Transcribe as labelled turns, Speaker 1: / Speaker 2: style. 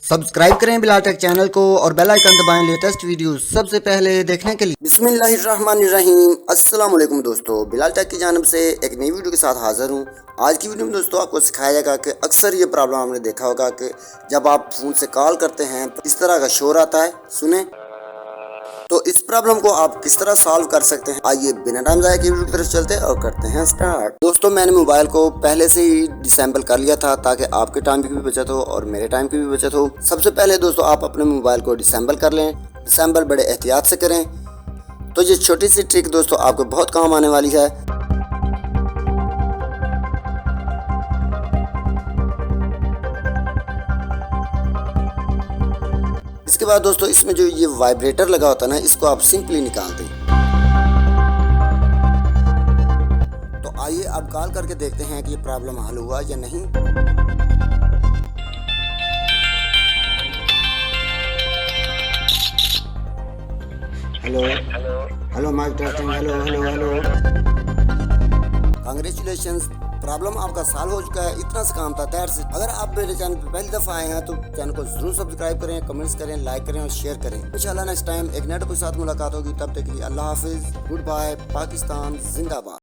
Speaker 1: Subscribe करें Bilal take channel को और बेल आइकन दबाएं लेटेस्ट वीडियो सबसे पहले देखने के लिए। बिस्मिल्लाहिर्रहमानिर्रहीम। अस्सलाम वालेकुम दोस्तों, बिलाल टेक की जानिब से एक नई वीडियो के साथ हाजिर हूं। आज की वीडियो में दोस्तों आपको सिखाया जाएगा कि अक्सर ये प्रॉब्लम आपने देखा होगा कि जब आप फ़ोन से कॉल करते हैं तो इस तरह का शोर आता है। सुने तो इस प्रॉब्लम को आप किस तरह सॉल्व कर सकते हैं। आइए बिना टाइम ज़ाया किए वीडियो की तरफ चलते हैं और करते हैं स्टार्ट। दोस्तों मैंने मोबाइल को पहले से ही डिसेंबल कर लिया था ताकि आपके टाइम की भी बचत हो और मेरे टाइम की भी बचत हो। सबसे पहले दोस्तों आप अपने मोबाइल को डिसेंबल कर लें। डिसेंबल बड़े एहतियात से करें। तो ये छोटी सी ट्रिक दोस्तों आपको बहुत काम आने वाली है। इसके बाद दोस्तों इसमें जो ये वाइब्रेटर लगा होता है ना, इसको आप सिंपली निकाल दें। तो आइए अब कॉल करके देखते हैं कि ये प्रॉब्लम हल हुआ या नहीं। Hello hello mike testing. Hello hello hello. Congratulations, problem आपका सॉल्व हो चुका है। इतना सा काम था तैयार से। अगर आप मेरे चैनल पर पहली दफ़ा आए हैं तो चैनल को जरूर सब्सक्राइब करें, कमेंट्स करें, लाइक करें और शेयर करें। इंशाल्लाह नेक्स्ट टाइम एक नए टॉपिक के साथ मुलाकात होगी। तब तक के लिए अल्लाह हाफिज़, गुड बाय, पाकिस्तान जिंदाबाद।